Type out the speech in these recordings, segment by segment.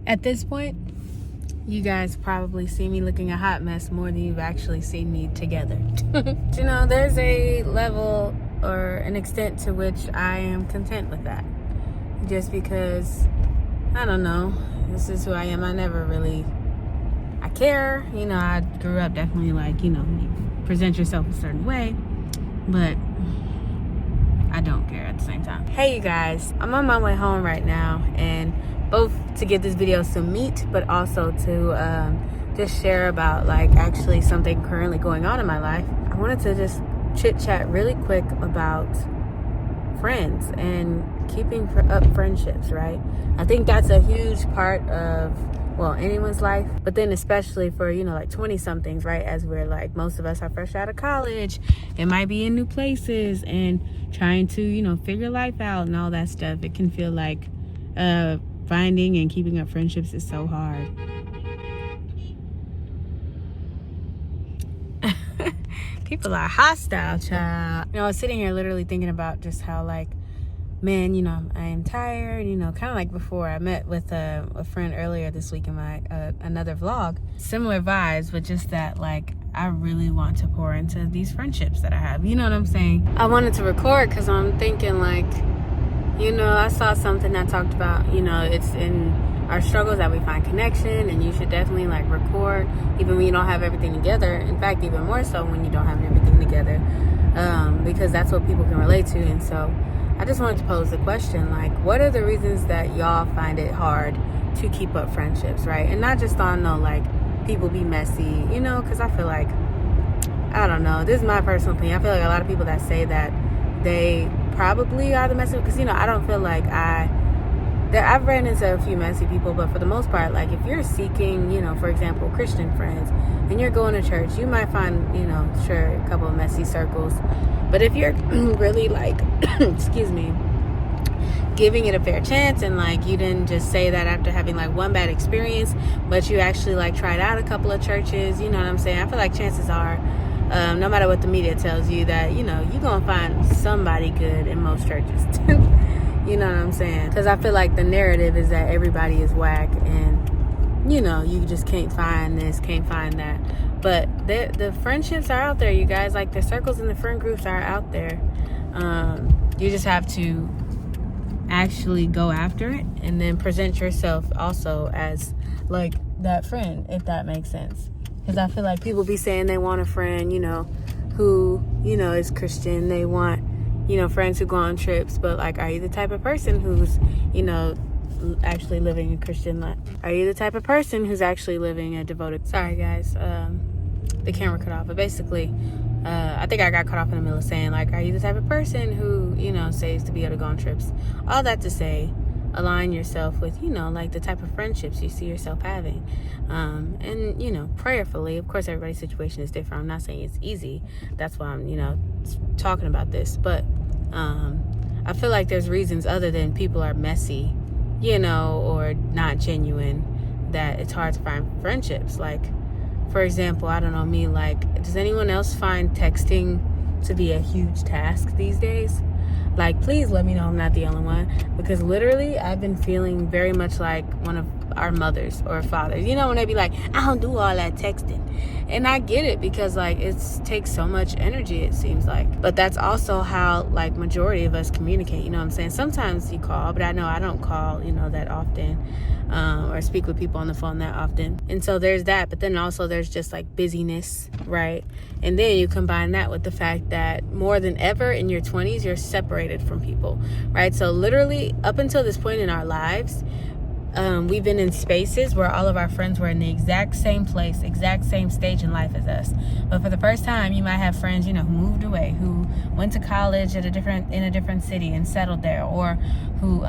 At this point, you guys probably see me looking a hot mess more than you've actually seen me together. You know, there's a level or an extent to which I am content with that. Just because, I don't know, this is who I am. I care. You know, I grew up definitely like, you present yourself a certain way. But I don't care at the same time. Hey, you guys, I'm on my way home right now, and both to get this video some meat, but also to just share about like actually something currently going on in my life. I wanted to just chit chat really quick about friends and keeping up friendships, right? I think that's a huge part of, well, anyone's life, but then especially for, like 20 somethings, right? As we're like, most of us are fresh out of college, it might be in new places and trying to, figure life out and all that stuff. It can feel like finding and keeping up friendships is so hard. People are hostile, child. I was sitting here literally thinking about just how like, man, I am tired, kind of like before. I met with a friend earlier this week in my another vlog. Similar vibes, but just that like I really want to pour into these friendships that I have. You know what I'm saying? I wanted to record because I'm thinking like, I saw something that talked about, it's in our struggles that we find connection, and you should definitely like record even when you don't have everything together. In fact, even more so when you don't have everything together, because that's what people can relate to. And so I just wanted to pose the question, like, what are the reasons that y'all find it hard to keep up friendships, right? And not just on, like, people be messy, because I feel like, I don't know, this is my personal opinion. I feel like a lot of people that say that they probably are the messy, because, I don't feel like I've ran into a few messy people, but for the most part, like, if you're seeking, for example, Christian friends, and you're going to church, you might find, sure, a couple of messy circles. But if you're really like, excuse me, giving it a fair chance, and like you didn't just say that after having like one bad experience, but you actually like tried out a couple of churches, you know what I'm saying? I feel like chances are, no matter what the media tells you, that, you're going to find somebody good in most churches. You know what I'm saying? Because I feel like the narrative is that everybody is whack and, you just can't find this, can't find that. But the friendships are out there, you guys. Like, the circles and the friend groups are out there. You just have to actually go after it and then present yourself also as, like, that friend, if that makes sense. Because I feel like people be saying they want a friend, who, is Christian. They want, friends who go on trips. But, like, are you the type of person who's, actually living a Christian life? Are you the type of person who's actually living a devoted... Sorry, guys. The camera cut off. But basically, I think I got cut off in the middle of saying, like, are you the type of person who, saves to be able to go on trips? All that to say, align yourself with, like the type of friendships you see yourself having. And, prayerfully, of course, everybody's situation is different. I'm not saying it's easy. That's why I'm, talking about this. But I feel like there's reasons other than people are messy, or not genuine, that it's hard to find friendships. Like, for example, I don't know, me, like, does anyone else find texting to be a huge task these days? Like, please let me know I'm not the only one, because literally I've been feeling very much like one of our mothers or fathers, when they be like, I don't do all that texting. And I get it, because like it takes so much energy, it seems like. But that's also how like majority of us communicate, you know what I'm saying? Sometimes you call, but I know I don't call, that often, or speak with people on the phone that often. And so there's that. But then also there's just like busyness, right? And then you combine that with the fact that more than ever in your 20s, you're separated from people, right? So literally up until this point in our lives, we've been in spaces where all of our friends were in the exact same place, exact same stage in life as us. But for the first time, you might have friends, who moved away, who went to college in a different city and settled there, or who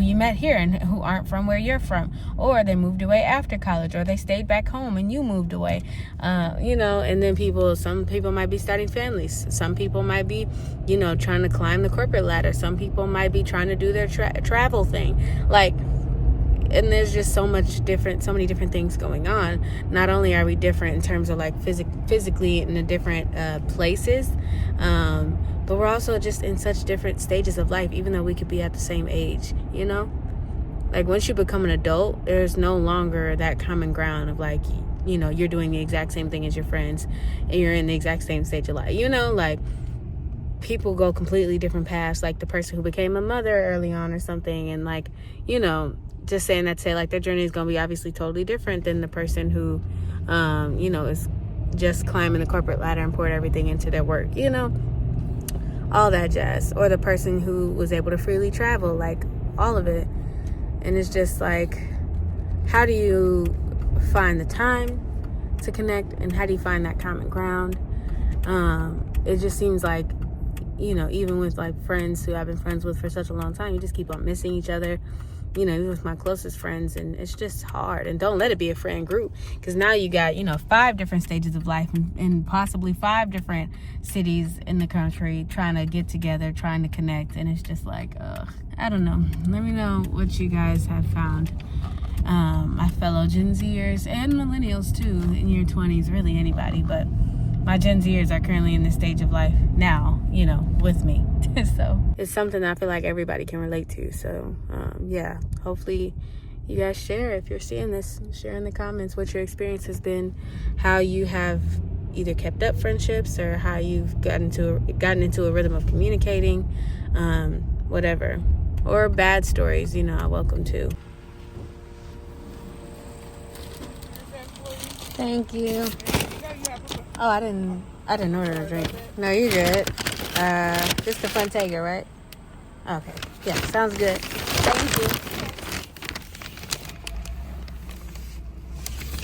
you met here and who aren't from where you're from, or they moved away after college, or they stayed back home and you moved away, and then some people might be starting families. Some people might be, trying to climb the corporate ladder. Some people might be trying to do their travel thing. Like, and there's just so many different things going on. Not only are we different in terms of like physically in the different places, but we're also just in such different stages of life, even though we could be at the same age, Like, once you become an adult, there's no longer that common ground of, like, you know, you're doing the exact same thing as your friends and you're in the exact same stage of life. You know, like, people go completely different paths. Like, the person who became a mother early on or something, and, like, you know, just saying that to say, like, their journey is going to be obviously totally different than the person who, you know, is just climbing the corporate ladder and poured everything into their work, you know, all that jazz. Or the person who was able to freely travel, like, all of it. And it's just like, how do you find the time to connect, and how do you find that common ground? It just seems like, you know, even with like friends who I've been friends with for such a long time, you just keep on missing each other, you know, even with my closest friends, and it's just hard. And don't let it be a friend group, because now you got, you know, 5 different stages of life, and possibly 5 different cities in the country trying to get together, trying to connect, and it's just like, I don't know. Let me know what you guys have found. My fellow Gen Zers and millennials too, in your 20s, really anybody, but my Gen Zers are currently in this stage of life now, you know, with me. So it's something I feel like everybody can relate to. So yeah, hopefully you guys share, if you're seeing this, share in the comments what your experience has been, how you have either kept up friendships, or how you've gotten into a rhythm of communicating, whatever, or bad stories, you know, I welcome too. Thank you. Oh, I didn't order a drink. No, you're good. Just the Funtega, right? Okay. Yeah, sounds good. Thank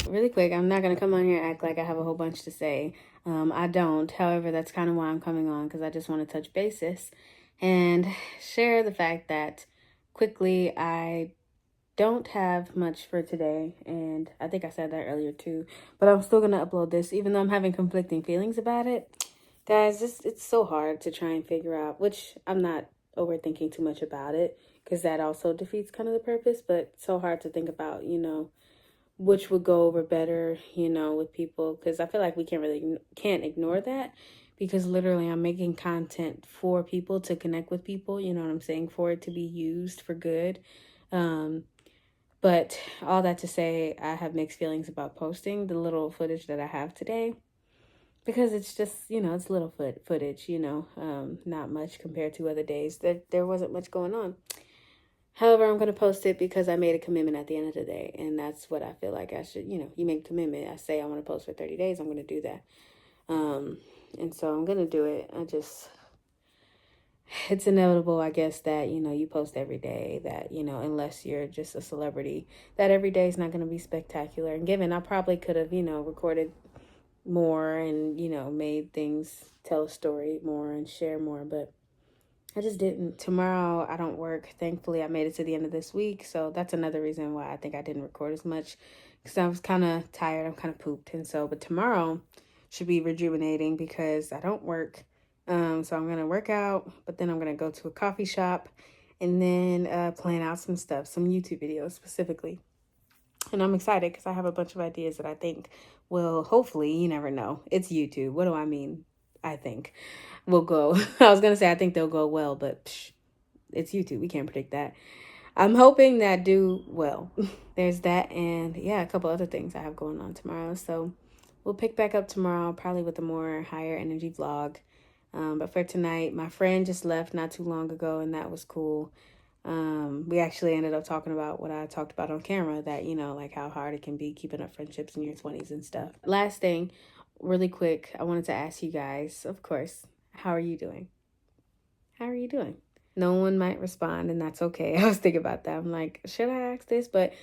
you. Really quick, I'm not gonna come on here and act like I have a whole bunch to say. I don't. However, that's kind of why I'm coming on, because I just want to touch bases and share the fact that quickly I don't have much for today, and I think I said that earlier too, but I'm still gonna upload this even though I'm having conflicting feelings about it. Guys, it's so hard to try and figure out, which I'm not overthinking too much about it, because that also defeats kind of the purpose, but so hard to think about, you know, which would go over better, you know, with people, because I feel like we can't ignore that, because literally I'm making content for people, to connect with people, you know what I'm saying, for it to be used for good. But all that to say, I have mixed feelings about posting the little footage that I have today, because it's just, you know, it's little footage, you know, not much compared to other days that there wasn't much going on. However, I'm going to post it because I made a commitment at the end of the day, and that's what I feel like I should, you know, you make a commitment. I say I want to post for 30 days, I'm going to do that. And so I'm going to do it. It's inevitable, I guess, that, you know, you post every day, that, you know, unless you're just a celebrity, that every day is not going to be spectacular. And given I probably could have, you know, recorded more and, you know, made things tell a story more and share more, but I just didn't. Tomorrow I don't work. Thankfully, I made it to the end of this week. So that's another reason why I think I didn't record as much, because I was kind of tired. I'm kind of pooped. And so, but tomorrow should be rejuvenating because I don't work. So I'm going to work out, but then I'm going to go to a coffee shop and then plan out some stuff, some YouTube videos specifically. And I'm excited because I have a bunch of ideas that I think will, hopefully, you never know. It's YouTube. What do I mean? I think will go. I was going to say I think they'll go well, but it's YouTube. We can't predict that. I'm hoping that do well. There's that, and yeah, a couple other things I have going on tomorrow. So we'll pick back up tomorrow, probably with a more higher energy vlog. But for tonight, my friend just left not too long ago, and that was cool. We actually ended up talking about what I talked about on camera, that, you know, like how hard it can be keeping up friendships in your 20s and stuff. Last thing, really quick, I wanted to ask you guys, of course, how are you doing? How are you doing? No one might respond, and that's okay. I was thinking about that. I'm like, should I ask this? But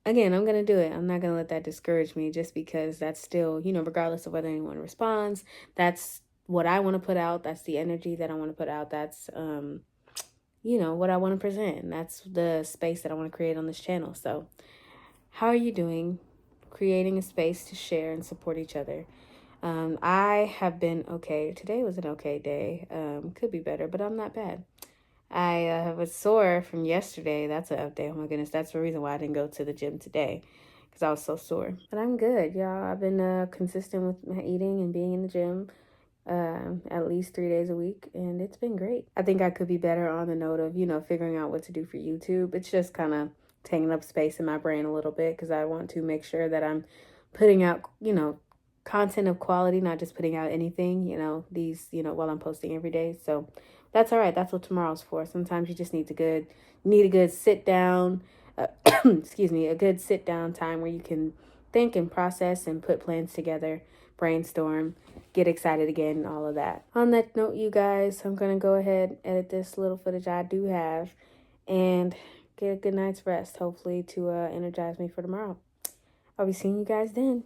again, I'm going to do it. I'm not going to let that discourage me, just because that's still, you know, regardless of whether anyone responds, that's what I want to put out. That's the energy that I want to put out. That's, you know, what I want to present. And that's the space that I want to create on this channel. So how are you doing? Creating a space to share and support each other. I have been okay. Today was an okay day. Could be better, but I'm not bad. I was sore from yesterday. That's an update. Oh my goodness. That's the reason why I didn't go to the gym today, because I was so sore. But I'm good, y'all. I've been consistent with my eating and being in the gym at least 3 days a week, and it's been great. I think I could be better on the note of, you know, figuring out what to do for YouTube. It's just kind of taking up space in my brain a little bit because I want to make sure that I'm putting out, content of quality, not just putting out anything, while I'm posting every day. So that's all right. That's what tomorrow's for. Sometimes you just need a good sit down, excuse me, a good sit down time where you can think and process and put plans together, brainstorm, get excited again, and all of that. On that note, you guys, I'm going to go ahead, edit this little footage I do have, and get a good night's rest, hopefully to energize me for tomorrow. I'll be seeing you guys then.